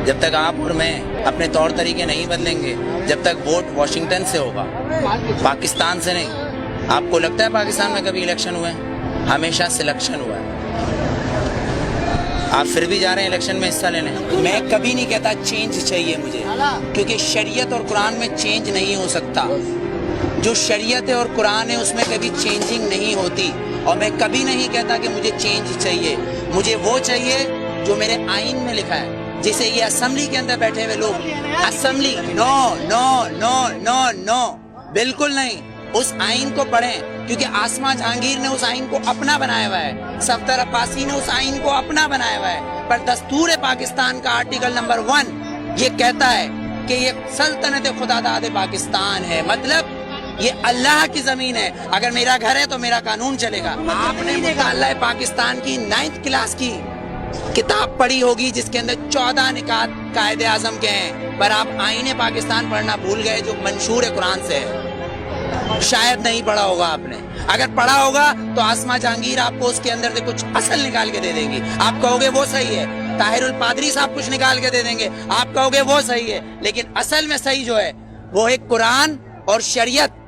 جب تک آپ اور میں اپنے طور طریقے نہیں بدلیں گے، جب تک ووٹ واشنگٹن سے ہوگا، پاکستان سے نہیں۔ آپ کو لگتا ہے پاکستان میں کبھی الیکشن ہوئے ہیں؟ ہمیشہ سلیکشن ہوا ہے۔ آپ پھر بھی جا رہے ہیں الیکشن میں حصہ لینے۔ میں کبھی نہیں کہتا چینج چاہیے مجھے، کیونکہ شریعت اور قرآن میں چینج نہیں ہو سکتا۔ جو شریعت ہے اور قرآن ہے اس میں کبھی چینجنگ نہیں ہوتی، اور میں کبھی نہیں کہتا کہ مجھے چینج چاہیے۔ مجھے وہ چاہیے جو میرے آئین میں لکھا ہے۔ جیسے یہ اسمبلی کے اندر بیٹھے ہوئے لوگ، اسمبلی نو نو نو نو نو، بالکل نہیں۔ اس آئین کو پڑھیں، کیونکہ آسما جہانگیر نے اس آئین کو اپنا بنایا ہوا ہے، صفدر عباسی نے اس آئین کو اپنا بنایا ہوا ہے۔ پر دستور پاکستان کا آرٹیکل نمبر 1 یہ کہتا ہے کہ یہ سلطنت خداداد پاکستان ہے، مطلب یہ اللہ کی زمین ہے۔ اگر میرا گھر ہے تو میرا قانون چلے گا۔ آپ نے مطالعہ پاکستان کی 9th کلاس کی کتاب پڑھی ہوگی جس کے اندر 14 نکات قائد اعظم کے ہیں، پر آپ آئین پاکستان پڑھنا بھول گئے جو منشور قرآن سے ہے۔ شاید نہیں پڑھا ہوگا آپ نے، اگر پڑھا ہوگا تو آسما جہانگیر آپ کو اس کے اندر سے کچھ اصل نکال کے دے دیں گی، آپ کہو گے وہ صحیح ہے۔ طاہر الپادری صاحب کچھ نکال کے دے دیں گے، آپ کہو گے وہ صحیح ہے۔ لیکن اصل میں صحیح جو ہے وہ ایک قرآن اور شریعت،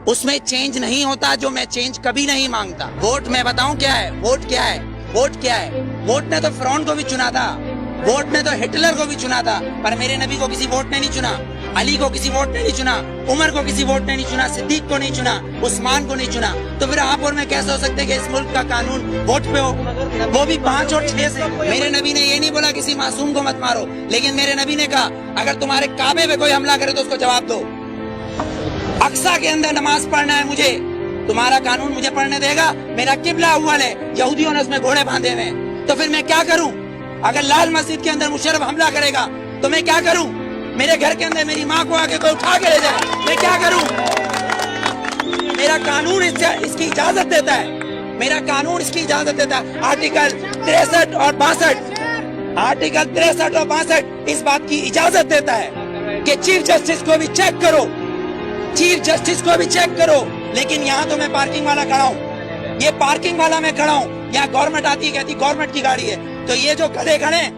اس میں چینج نہیں ہوتا، جو میں چینج کبھی نہیں مانگتا۔ ووٹ میں بتاؤں کیا ہے؟ ووٹ کیا ہے؟ ووٹ کیا ہے؟ ووٹ نے تو فرعون کو بھی چنا تھا، ووٹ نے تو ہٹلر کو بھی چنا تھا، پر میرے نبی کو کسی ووٹ نے نہیں چنا، علی کو کسی ووٹ نے نہیں چنا، عمر کو کسی ووٹ نے نہیں چنا، صدیق کو نہیں چنا، عثمان کو نہیں چنا۔ تو پھر آپ اور میں کیسے ہو سکتے کہ اس ملک کا قانون ووٹ پہ ہو؟ وہ بھی 5 اور 6 سے۔ میرے نبی نے یہ نہیں بولا کسی معصوم کو مت مارو، لیکن میرے نبی نے کہا اگر تمہارے کعبے پہ کوئی حملہ کرے تو اس کو جواب دو۔ اقصی کے اندر نماز پڑھنا ہے مجھے، تمہارا قانون مجھے پڑھنے دے گا؟ میرا قبلہ اول ہے، یہودیوں نے اس میں گھوڑے باندھے ہوئے ہیں، تو پھر میں کیا کروں؟ اگر لال مسجد کے اندر مشرف حملہ کرے گا تو میں کیا کروں؟ میرے گھر کے اندر میری ماں کو آ کے کوئی اٹھا کے لے جائے، میں کیا کروں؟ میرا قانون اس کی اجازت دیتا ہے، میرا قانون اس کی اجازت دیتا ہے۔ آرٹیکل 63 اور 62، آرٹیکل 63 اور 62 اس بات کی اجازت دیتا ہے کہ چیف جسٹس کو بھی چیک کرو، چیف جسٹس کو بھی چیک کرو۔ لیکن یہاں تو میں پارکنگ والا کھڑا ہوں، یہ پارکنگ والا میں کھڑا ہوں، یہاں گورنمنٹ آتی ہے کہتی گورنمنٹ کی گاڑی ہے، تو یہ جو گدھے کھڑے ہیں،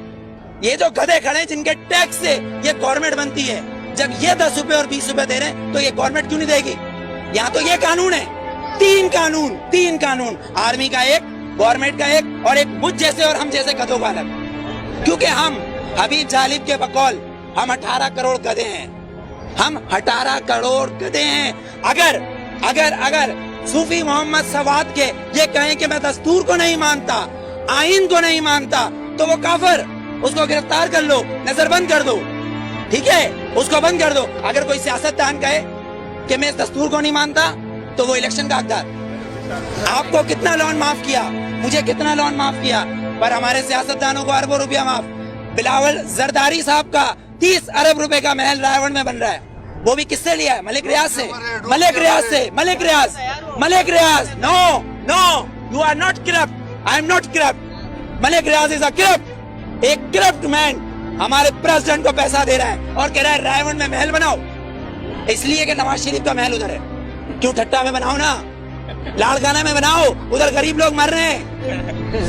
یہ جو گدھے کھڑے ہیں جن کے ٹیکس سے یہ گورنمنٹ بنتی ہے، جب یہ 10 روپے اور 20 روپے دے رہے ہیں تو یہ گورنمنٹ کیوں نہیں دے گی؟ یہاں تو یہ قانون ہے، 3 قانون، آرمی کا ایک، گورنمنٹ کا ایک، اور ایک مجھ جیسے اور ہم جیسے گدھوں کا الگ۔ کیونکہ ہم حبیب جالب کے بقول ہم 18 کروڑ گدھے ہیں، ہم 18 کروڑ گدھے ہیں۔ اگر صوفی محمد سواد کے یہ کہیں کہ میں دستور کو نہیں مانتا، آئین کو نہیں مانتا، تو وہ کافر، اس کو گرفتار کر لو، نظر بند کر دو، ٹھیک ہے، اس کو بند کر دو۔ اگر کوئی سیاستدان کہے کہ میں اس دستور کو نہیں مانتا تو وہ الیکشن کا حقدار۔ آپ کو کتنا لون معاف کیا، مجھے کتنا لون معاف کیا، پر ہمارے سیاستدانوں کو اربوں روپیہ معاف۔ بلاول زرداری صاحب کا 30 ارب روپے کا محل رائے میں بن رہا ہے، وہ بھی کس سے لیا ہے؟ ملک ریاض سے، Malik Riaz. No you are not corrupt, I am not corrupt, Malik Riaz is a corrupt, ایک کرپٹ مین ہمارے پریزیڈنٹ کو پیسہ دے رہا ہے اور کہہ رہا ہے رائے میں محل بناؤ، اس لیے کہ نواز شریف کا محل ادھر ہے۔ کیوں ٹھٹا میں بناؤ نا، لاڑکانہ میں بناؤ، ادھر غریب لوگ مر رہے ہیں۔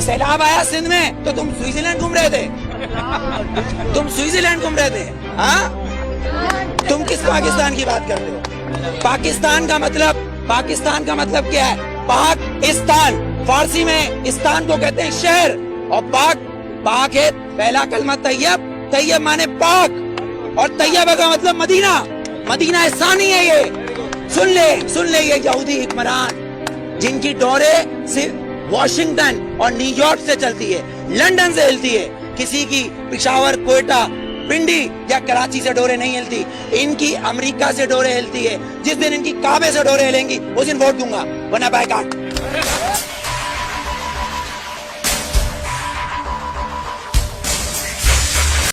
سیلاب آیا سندھ میں تو تم سوئٹزرلینڈ گھوم رہے تھے، ہاں؟ تم کس پاکستان کی بات کرتے ہو؟ پاکستان کا مطلب کیا ہے؟ پاکستان، فارسی میں استان کو کہتے ہیں شہر، اور پاک ہے پہلا کلمہ طیب مانے پاک، اور طیبہ کا مطلب مدینہ ثانی ہے۔ یہ سن لے یہ یہودی حکمران جن کی ڈورے صرف واشنگٹن اور نیو یارک سے چلتی ہے، لندن سے ہلتی ہے، کسی کی پشاور، کوئٹہ، پنڈی یا کراچی سے ڈورے نہیں ہلتی، ان کی امریکہ سے ڈورے ہلتی ہے۔ جس دن ان کی کعبے سے ڈورے ہلیں گی اس دن ووٹ دوں گا، ورنہ بائیکاٹ۔